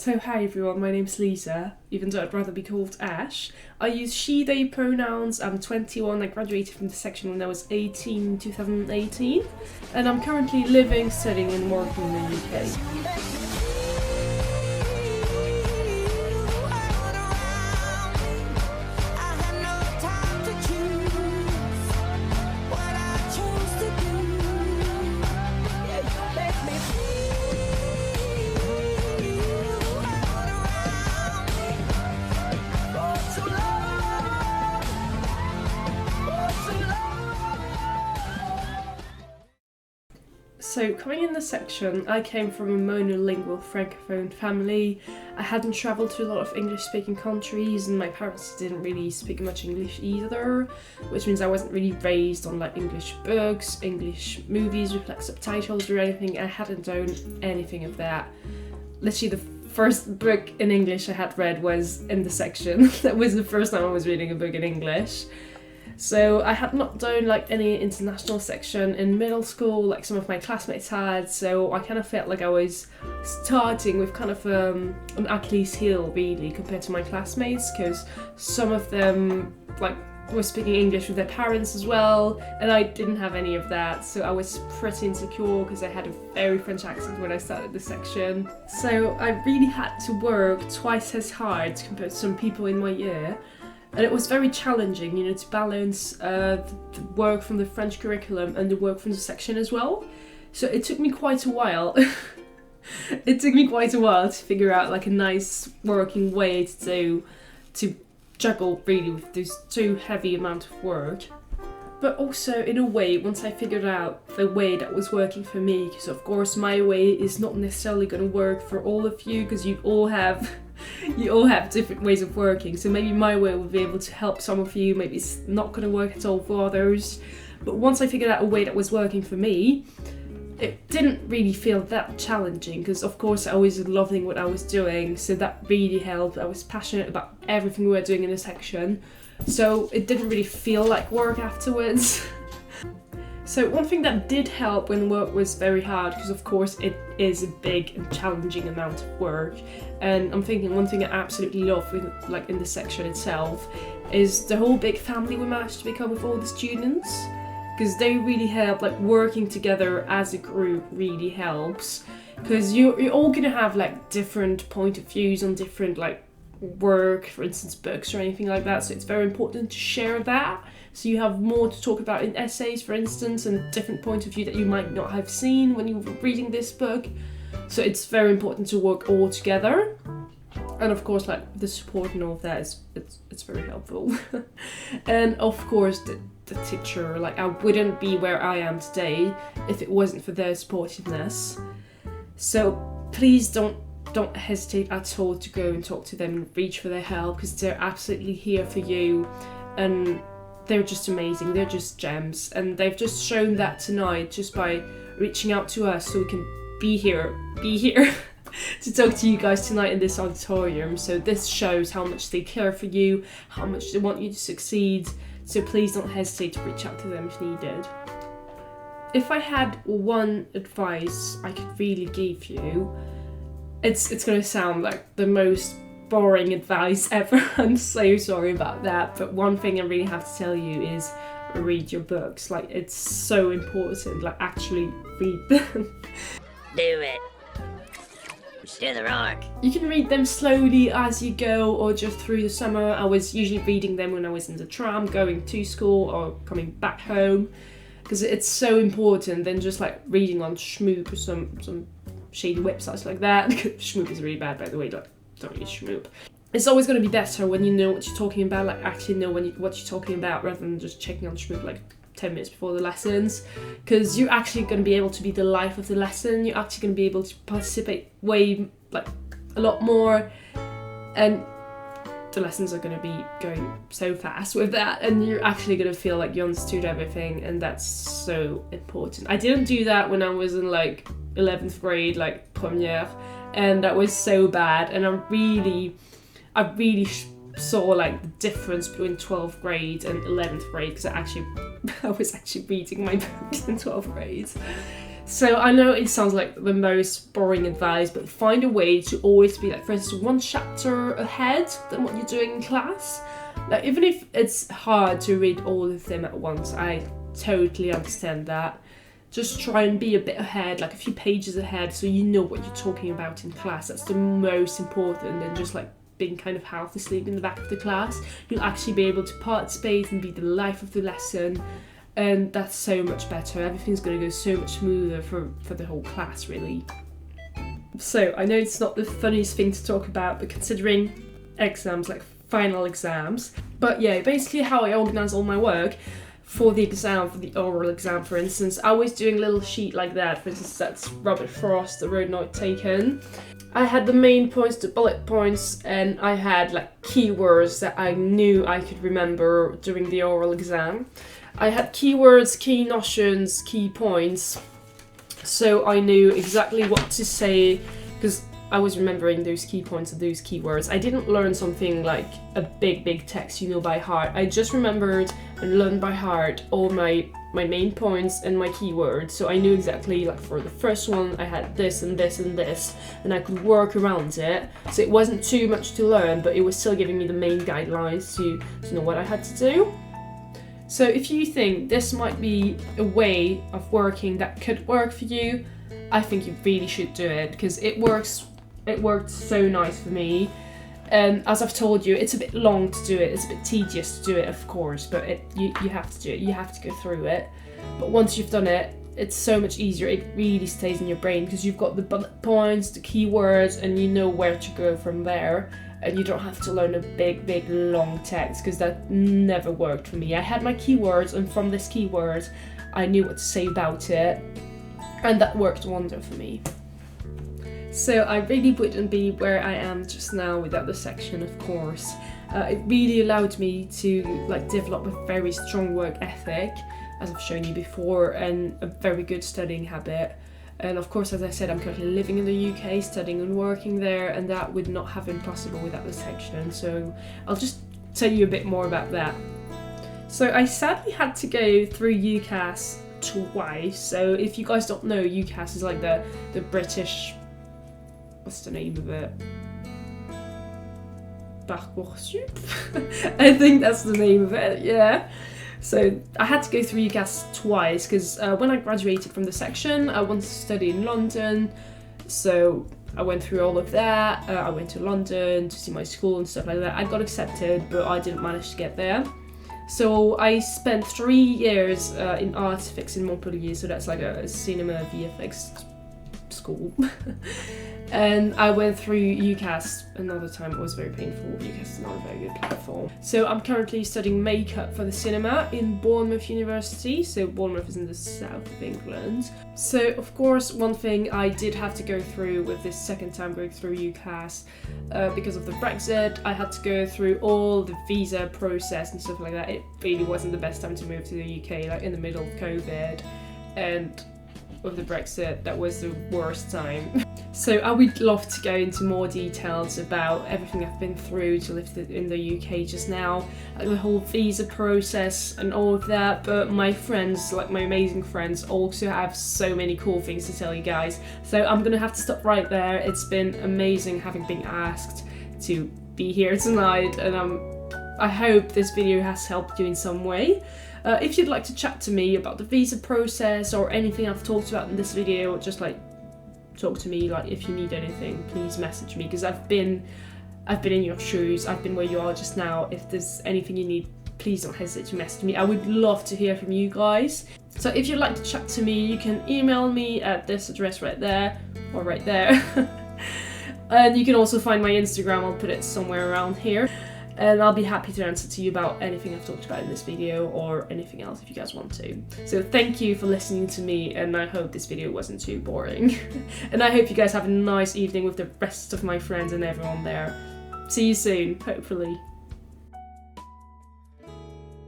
So hi everyone, my name's Lysa, even though I'd rather be called Ash. I use she, they pronouns, I'm 21, I graduated from the section when I was 18 in 2018, and I'm currently living, studying and working in the UK. So coming in this section, I came from a monolingual francophone family. I hadn't travelled to a lot of English-speaking countries, and my parents didn't really speak much English either, which means I wasn't really raised on like English books, English movies with like subtitles or anything. I hadn't done anything of that. Literally the first book in English I had read was in the section. That was the first time I was reading a book in English. So I had not done like any international section in middle school like some of my classmates had, so I kind of felt like I was starting with kind of an Achilles heel really compared to my classmates, because some of them like were speaking English with their parents as well, and I didn't have any of that, so I was pretty insecure because I had a very French accent when I started the section. So I really had to work twice as hard compared to some people in my year. And it was very challenging, you know, to balance the work from the French curriculum and the work from the section as well. So it took me quite a while. It took me quite a while to figure out like a nice working way to juggle really with this too heavy amount of work. But also in a way, once I figured out the way that was working for me, because of course my way is not necessarily going to work for all of you, because you all have different ways of working, so maybe my way will be able to help some of you, maybe it's not going to work at all for others. But once I figured out a way that was working for me, it didn't really feel that challenging, because of course I was loving what I was doing, so that really helped. I was passionate about everything we were doing in the section, so it didn't really feel like work afterwards. So one thing that did help when work was very hard, because of course it is a big and challenging amount of work, and I'm thinking one thing I absolutely love with, like in the section itself, is the whole big family we managed to become with all the students, because they really help. Like working together as a group really helps, because you're all gonna have like different point of views on different like work, for instance books or anything like that, so it's very important to share that. So you have more to talk about in essays, for instance, and different point of view that you might not have seen when you were reading this book. So it's very important to work all together. And of course, like the support and all of that it's very helpful. And of course, the teacher, like I wouldn't be where I am today if it wasn't for their supportiveness. So please don't hesitate at all to go and talk to them and reach for their help, because they're absolutely here for you, and they're just amazing. They're just gems, and they've just shown that tonight just by reaching out to us, so we can be here to talk to you guys tonight in this auditorium. So this shows how much they care for you, how much they want you to succeed, so please don't hesitate to reach out to them if needed. If I had one advice I could really give you, it's going to sound like the most boring advice ever. I'm so sorry about that, but one thing I really have to tell you is read your books. Like, it's so important. Like, actually read them. Do it. Do the rock. You can read them slowly as you go, or just through the summer. I was usually reading them when I was in the tram going to school or coming back home, because it's so important than just like reading on Schmoop or some shady websites like that. Schmoop is really bad, by the way. Like, don't use Schmoop. It's always going to be better when you know what you're talking about, like actually know what you're talking about, rather than just checking on Schmoop like 10 minutes before the lessons, because you're actually going to be able to be the life of the lesson. You're actually going to be able to participate way, like, a lot more, and the lessons are going to be going so fast with that, and you're actually going to feel like you understood everything, and that's so important. I didn't do that when I was in like 11th grade, like première, and that was so bad, and I really saw like the difference between 12th grade and 11th grade, because I was actually reading my books in 12th grade. So I know it sounds like the most boring advice, but find a way to always be like, for instance, one chapter ahead than what you're doing in class. Like, even if it's hard to read all of them at once, I totally understand that. Just try and be a bit ahead, like a few pages ahead, so you know what you're talking about in class. That's the most important than just like being kind of half asleep in the back of the class. You'll actually be able to participate and be the life of the lesson, and that's so much better. Everything's going to go so much smoother for the whole class, really. So I know it's not the funniest thing to talk about, but considering exams, like final exams, but yeah, basically how I organise all my work for the exam, for the oral exam, for instance, I was doing a little sheet like that. For instance, that's Robert Frost, The Road Not Taken. I had the main points, the bullet points, and I had like keywords that I knew I could remember during the oral exam. I had keywords, key notions, key points, so I knew exactly what to say, because I was remembering those key points and those keywords. I didn't learn something like a big text, you know, by heart. I just remembered and learned by heart all my main points and my keywords. So I knew exactly, like for the first one, I had this and this and this, and I could work around it. So it wasn't too much to learn, but it was still giving me the main guidelines to know what I had to do. So if you think this might be a way of working that could work for you, I think you really should do it, because it worked so nice for me. And as I've told you, it's a bit long to do it, it's a bit tedious to do it, of course, but you have to do it, you have to go through it. But once you've done it, it's so much easier, it really stays in your brain, because you've got the bullet points, the keywords, and you know where to go from there. And you don't have to learn a big long text, because that never worked for me. I had my keywords, and from this keyword, I knew what to say about it, and that worked wonder for me. So I really wouldn't be where I am just now without the section, of course. It really allowed me to like develop a very strong work ethic, as I've shown you before, and a very good studying habit. And of course, as I said, I'm currently living in the UK, studying and working there, and that would not have been possible without the section. So I'll just tell you a bit more about that. So I sadly had to go through UCAS twice. So if you guys don't know, UCAS is like the British, what's the name of it? Parcoursup? I think that's the name of it, yeah. So I had to go through UCAS twice, because when I graduated from the section, I wanted to study in London. So I went through all of that. I went to London to see my school and stuff like that. I got accepted, but I didn't manage to get there. So I spent 3 years in artifix in Montpellier, so that's like a cinema VFX school. And I went through UCAS another time. It was very painful. UCAS is not a very good platform. So I'm currently studying makeup for the cinema in Bournemouth University. So Bournemouth is in the south of England. So of course, one thing I did have to go through with this second time going through UCAS, because of the Brexit, I had to go through all the visa process and stuff like that. It really wasn't the best time to move to the UK, like in the middle of COVID. And with the Brexit, that was the worst time. So I would love to go into more details about everything I've been through to live in the UK just now, like the whole visa process and all of that, but my friends, like my amazing friends, also have so many cool things to tell you guys. So I'm gonna have to stop right there. It's been amazing having been asked to be here tonight, and I hope this video has helped you in some way. If you'd like to chat to me about the visa process or anything I've talked about in this video, just like talk to me, like if you need anything, please message me, because I've been in your shoes, I've been where you are just now. If there's anything you need, please don't hesitate to message me. I would love to hear from you guys. So if you'd like to chat to me, you can email me at this address right there, or right there. And you can also find my Instagram, I'll put it somewhere around here. And I'll be happy to answer to you about anything I've talked about in this video, or anything else if you guys want to. So thank you for listening to me, and I hope this video wasn't too boring. And I hope you guys have a nice evening with the rest of my friends and everyone there. See you soon, hopefully.